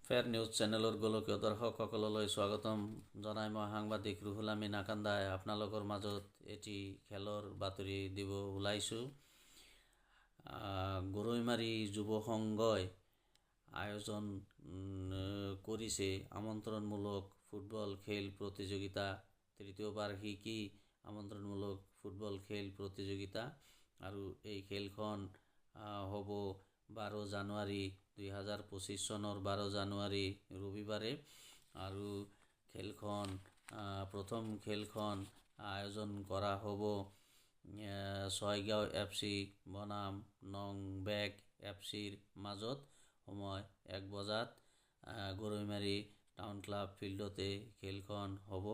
Fair news চেনেলৰ গোলকীয় দৰ্শকসকললৈ স্বাগতম জনাই মই সাংবাদিক ৰুহুল আমিন আকান্দাই আপোনালোকৰ মাজত এটি খেলৰ বাতৰি দিব ওলাইছোঁ। গৰৈমাৰী যুৱ সংঘই আয়োজন কৰিছে আমন্ত্ৰণমূলক ফুটবল খেল প্ৰতিযোগিতা, তৃতীয় বাৰ্ষিকী আমন্ত্ৰণমূলক ফুটবল খেল প্ৰতিযোগিতা। আৰু এই খেলখন হ'ব 12 জানুৱাৰী 2025 চনৰ 12 জানুৱাৰী ৰবিবাৰে। আৰু প্ৰথম খেলখন আয়োজন কৰা হ'ব ছয়গাঁও FC বনাম নং বেগ FCৰ মাজত। সময় 1 বজাত গৰৈমাৰী টাউন ক্লাব ফিল্ডতে খেলখন হ'ব।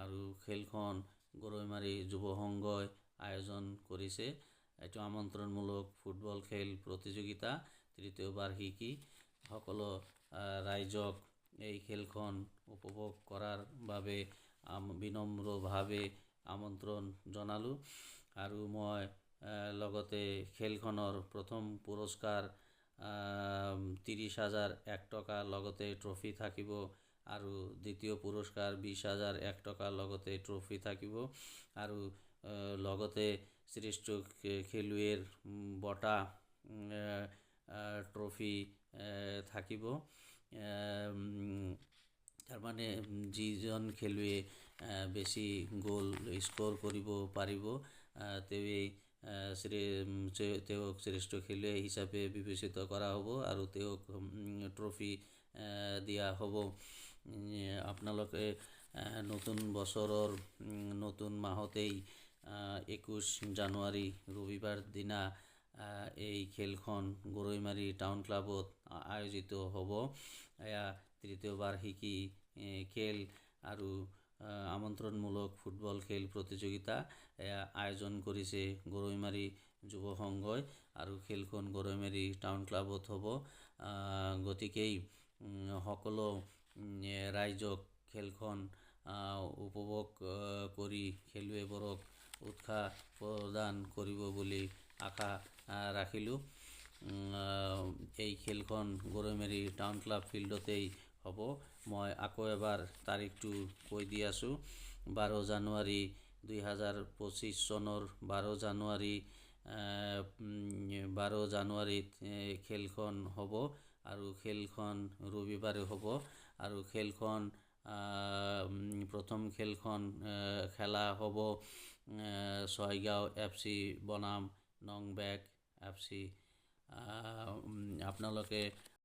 আৰু খেলখন গৰৈমাৰী যুৱ সংঘই আয়োজন কৰিছে। এইটো আমন্ত্ৰণমূলক ফুটবল খেল প্ৰতিযোগিতা, তৃতীয় বাৰ্ষিকী। সকলো ৰাইজক এই খেলখন উপভোগ কৰাৰ বাবে বিনম্ৰভাৱে আমন্ত্ৰণ জনালোঁ। আৰু মই লগতে খেলখনৰ প্ৰথম পুৰস্কাৰ 30,001 টকা, লগতে ট্ৰফি থাকিব। আৰু দ্বিতীয় পুৰস্কাৰ 20,001 টকা, লগতে ট্ৰফি থাকিব। আৰু লগতে শ্ৰেষ্ঠ খেলুৱৈৰ বঁটা ট্ৰফি থাকিব। তাৰমানে যিজন খেলুৱৈয়ে বেছি গ'ল স্ক'ৰ কৰিব পাৰিব তেওঁক শ্ৰেষ্ঠ খেলুৱৈ হিচাপে বিবেচিত কৰা হ'ব আৰু তেওঁক ট্ৰফি দিয়া হ'ব। আপোনালোকে নতুন বছৰৰ নতুন মাহতেই 21 জানুৱাৰী ৰবিবাৰ দিনা এই খেলখন গৰৈমাৰী টাউন ক্লাবত আয়োজিত হ'ব। এয়া তৃতীয় বাৰ্ষিকী খেল আৰু আমন্ত্ৰণমূলক ফুটবল খেল প্ৰতিযোগিতা এয়া আয়োজন কৰিছে গৰৈমাৰী যুৱ সংঘই। আৰু খেলখন গৰৈমাৰী টাউন ক্লাবত হ'ব। গতিকেই সকলো ৰাইজক খেলখন উপভোগ কৰি খেলুৱৈবোৰক উৎসাহ প্ৰদান কৰিব বুলি আশা ৰাখিলোঁ। এই খেলখন গৰৈমাৰী টাউন ক্লাব ফিল্ডতেই হ'ব। মই আকৌ এবাৰ তাৰিখটো কৈ দি আছোঁ, 12 জানুৱাৰী 2025 চনৰ 12 জানুৱাৰীত খেলখন হ'ব। আৰু খেলখন ৰবিবাৰে হ'ব। আৰু খেলখন প্ৰথম খেলখন খেলা হ'ব ছয়গাঁও FC বনাম নং বেগ FC। আপোনালোকে